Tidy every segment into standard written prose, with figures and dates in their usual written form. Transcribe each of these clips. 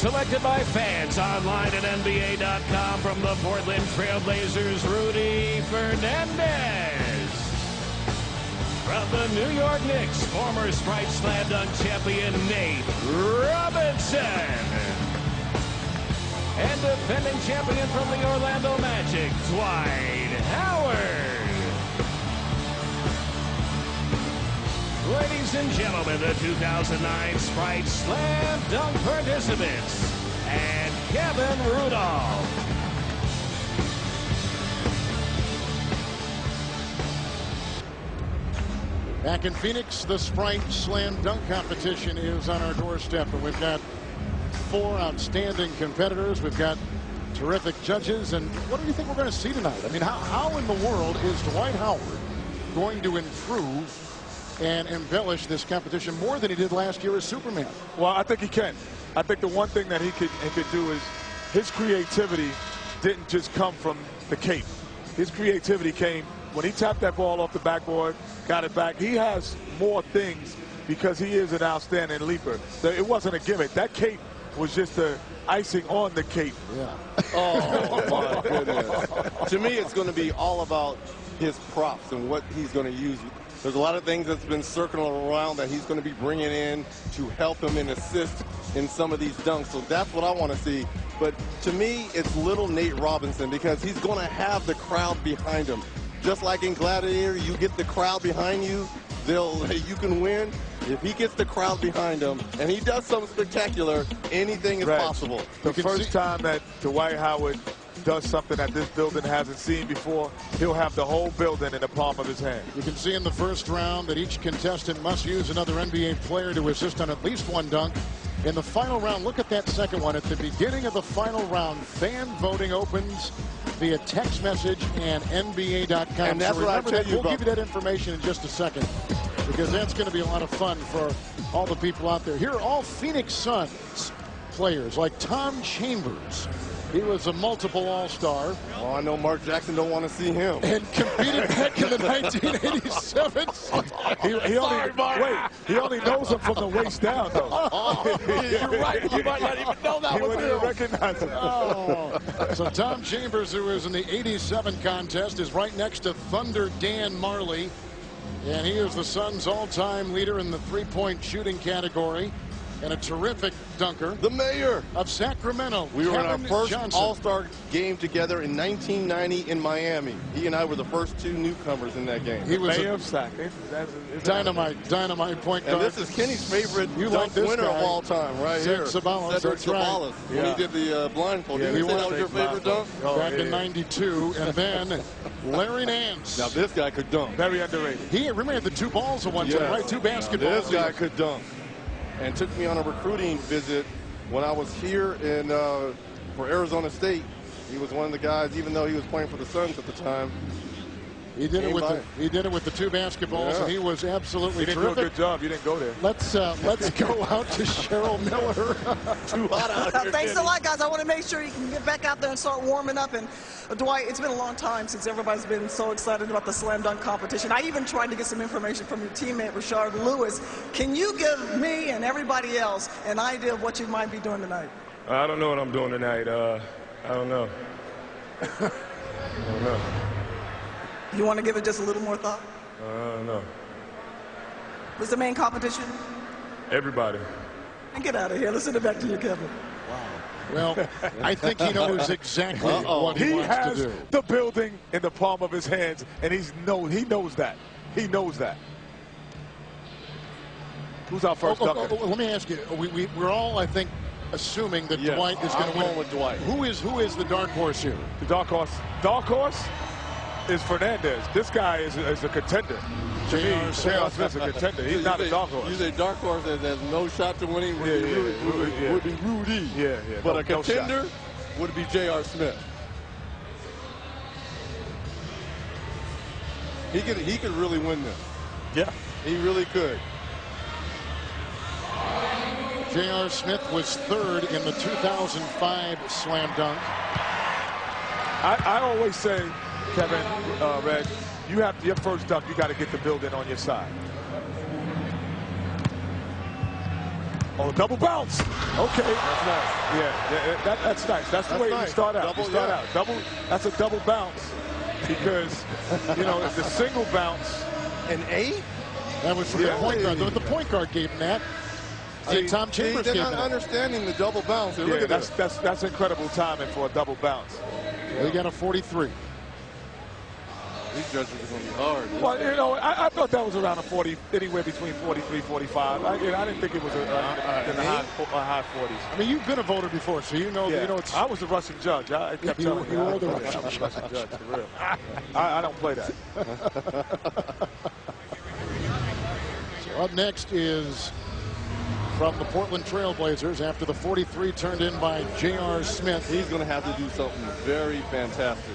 selected by fans online at NBA.com from the Portland Trailblazers, Rudy Fernandez. From the New York Knicks, former Sprite Slam Dunk champion Nate Robinson. And defending champion from the Orlando Magic, Dwight Howard. Ladies and gentlemen, the 2009 Sprite Slam Dunk participants, and Kevin Rudolph. Back in Phoenix, the Sprite Slam Dunk competition is on our doorstep, and we've got 4 outstanding competitors. We've got terrific judges, and what do you think we're going to see tonight? I mean, how in the world is Dwight Howard going to improve and embellish this competition more than he did last year as Superman? Well, I think he can. I think the one thing that he could do is his creativity didn't just come from the cape. His creativity came when he tapped that ball off the backboard, got it back. He has more things because he is an outstanding leaper. It wasn't a gimmick. That cape was just the icing on the cape. Yeah. Oh, my goodness. To me, it's going to be all about his props and what he's going to use. There's a lot of things that's been circling around that he's going to be bringing in to help him and assist in some of these dunks. So that's what I want to see. But to me, it's little Nate Robinson because he's going to have the crowd behind him. Just like in Gladiator, you get the crowd behind you, you can win. If he gets the crowd behind him and he does something spectacular, anything is possible. The first time that Dwight Howard does something that this building hasn't seen before, he'll have the whole building in the palm of his hand. You can see in the first round that each contestant must use another NBA player to assist on at least one dunk. In the final round, look at that second one. At the beginning of the final round, fan voting opens via text message and NBA.com. And that's so what I tell you we'll give you that information in just a second, because that's going to be a lot of fun for all the people out there. Here are all Phoenix Suns players like Tom Chambers. He was a multiple All-Star. Oh, I know Mark Jackson don't want to see him. And competed back in the 1987. He only knows him from the waist down, though. Oh, you're right. You might not even know that he wouldn't even recognize him. Oh. So Tom Chambers, who was in the 87 contest, is right next to Thunder Dan Marley. And he is the Suns' all-time leader in the three-point shooting category. And a terrific dunker. The mayor of Sacramento. We were in our first Johnson. All-Star game together in 1990 in Miami. He and I were the first 2 newcomers in that game. He was mayor of Sac. Dynamite point guard. And this is Kenny's favorite dunk winner of all time, right here. Sabalas, Cedric that's right. Sabalas, when he did the blindfold. Yeah, Did you say that was your favorite dunk? Back in '92, and then Larry Nance. Now this guy could dunk. Very underrated. He remember had the 2 balls at one time, right? 2 basketballs. This guy could dunk. And took me on a recruiting visit when I was here in for Arizona State. He was one of the guys, even though he was playing for the Suns at the time. He did it with the 2 basketballs, and he was absolutely terrific. You didn't do a good job. You didn't go there. Let's go out to Cheryl Miller. Too hot out here. Thanks a lot, guys. I want to make sure you can get back out there and start warming up. And Dwight, it's been a long time since everybody's been so excited about the slam dunk competition. I even tried to get some information from your teammate Rashard Lewis. Can you give me and everybody else an idea of what you might be doing tonight? I don't know what I'm doing tonight. I don't know. I don't know. You want to give it just a little more thought? No. What's the main competition? Everybody. And get out of here. Let's send it back to you, Kevin. Well, I think he knows exactly what he wants to do. He has the building in the palm of his hands, and he knows that. He knows that. Who's our first dunker? Let me ask you. We're all, I think, assuming that Dwight is going to win. With Dwight. Who is the dark horse here? The dark horse. Dark horse is Fernandez. This guy is a contender. To me, J.R. Smith's a contender. He's not a dark horse. You say dark horse that has no shot to winning would be Rudy. Yeah. But a contender would be J.R. Smith. He could really win this. Yeah. He really could. J.R. Smith was 3rd in the 2005 slam dunk. I always say, Kevin, Red, you have your first dunk, you got to get the building on your side. Oh, double bounce. Okay. That's nice. Yeah, that's nice. That's the way you start out. Double, you start out. That's a double bounce because, you know, the single bounce. An 8? That was from the point guard. The point guard gave him that. Tom Chambers they're gave not him that. understanding the double bounce. Look at that's incredible timing for a double bounce. He got a 43. These judges are going to be hard. Well, you know, I thought that was around a 40, anywhere between 43, 45. I didn't think it was in the high 40s. I mean, you've been a voter before, so you know. Yeah. You know it's. I was the Russian judge. I kept telling you. You were the I was the Russian judge, for real. I don't play that. So up next is from the Portland Trailblazers after the 43 turned in by J.R. Smith. He's going to have to do something very fantastic.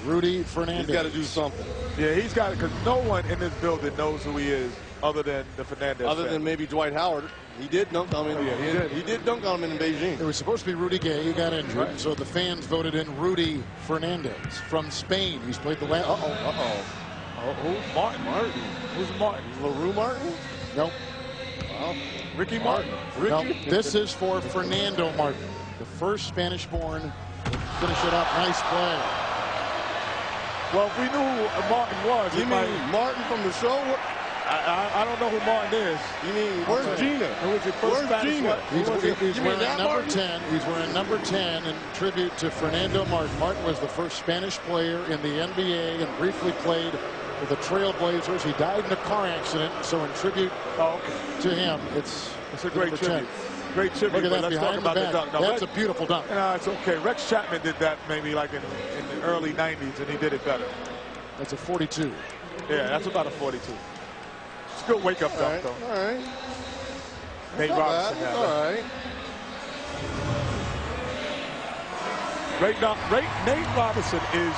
Rudy Fernandez. He's got to do something. Yeah, he's got it because no one in this building knows who he is other than the Fernandez Other than maybe Dwight Howard. He did dunk on him. He did dunk on him in Beijing. It was supposed to be Rudy Gay. He got injured, right. So the fans voted in Rudy Fernandez from Spain. He's played the last. Who's Martin? Who's Martin? LaRue Martin? Nope. Wow. Ricky Martin. No, this is for Fernando Martin, the first Spanish-born. Finish it up. Nice play. Well, if we knew who Martin was. You mean Martin from the show? I don't know who Martin is. You mean, where's Gina? Where's Gina? He's wearing number Martin? 10. He's wearing number 10 in tribute to Fernando Martin. Martin was the first Spanish player in the NBA and briefly played for the Trailblazers. He died in a car accident, so in tribute to him, it's a great number tribute. 10. Great tribute. Look at that Let's behind talk the about back. the dunk. That's a beautiful dunk. No, it's okay. Rex Chapman did that maybe like in the early 90s, and he did it better. That's a 42. Yeah, that's about a 42. It's a good wake-up dunk, though. All right. Nate Robinson. All right. Nate Robinson is,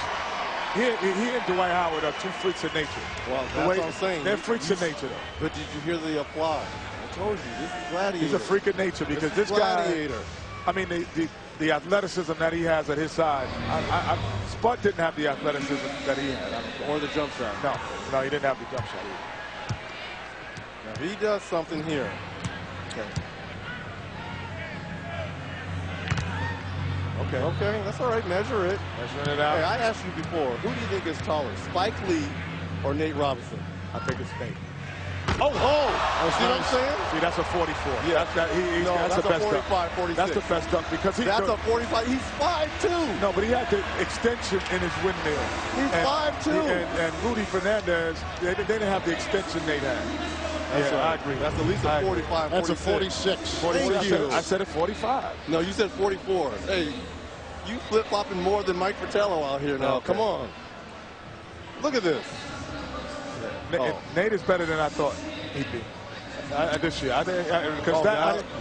he and Dwight Howard are two freaks of nature. Well, that's what I'm saying. They're freaks of nature, though. But did you hear the applause? I told you, this is Gladiator. He's a freak of nature because this guy, I mean, the athleticism that he has at his side, Spud didn't have the athleticism that he had. Or the jump shot. No, he didn't have the jump shot either. Now, he does something here. Okay, that's all right. Measure it. Measuring it out. Hey, I asked you before, who do you think is taller, Spike Lee or Nate Robinson? I think it's Nate. See what I'm saying? See, that's a 44. Yeah. That's the best 45, dunk. 46. That's the best dunk because That's a 45. He's 5'2". No, but he had the extension in his windmill. He's 5'2". And Rudy Fernandez, they didn't have the extension Nate had. That's right. I agree. That's at least a 45, That's 46. a 46. Thank you. I said it 45. No, you said 44. Hey, you flip-flopping more than Mike Fratello out here now. Okay. Come on. Look at this. Nate is better than I thought he'd be. This year.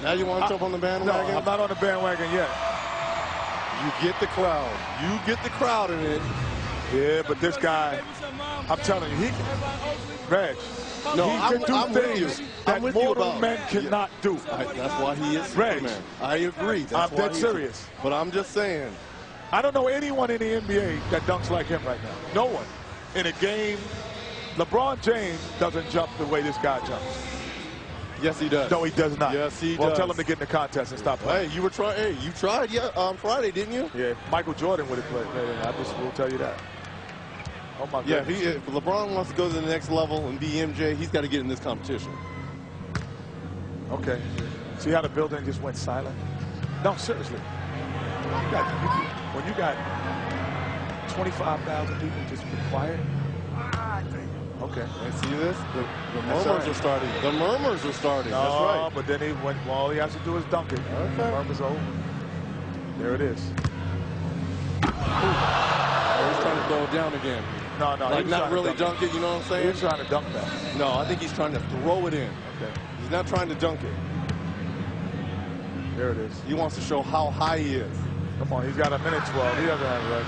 Now you want to jump on the bandwagon? No, I'm not on the bandwagon yet. You get the crowd. You get the crowd in it. Yeah, but this guy, I'm telling you, Reg, No, he can do I'm with things you. that I'm with you mortal about men cannot do. That's why he is Reg. Superman. I agree. I'm dead serious. But I'm just saying. I don't know anyone in the NBA that dunks like him right now. No one. In a game, LeBron James doesn't jump the way this guy jumps. Yes, he does. No, he does not. Yes, he Well, does. tell him to get in the contest and stop playing. Hey, you were trying. Hey, you tried on Friday, didn't you? Yeah, Michael Jordan would have played. I just will tell you that. Oh, my Yeah, goodness. if LeBron wants to go to the next level and be MJ, he's got to get in this competition. Okay. See how the building just went silent? No, seriously. When you got 25,000 people just be quiet. Okay. And see this? The murmurs are starting. The murmurs are starting. No, That's right. but then all he has to do is dunk it. Okay. The murmurs are over. There it is. He's trying to throw it down again. No. Like not really dunk it, you know what I'm saying? He's trying to dunk that. No, I think he's trying to throw it in. Okay. He's not trying to dunk it. There it is. He wants to show how high he is. Come on, he's got a minute 12. He doesn't have a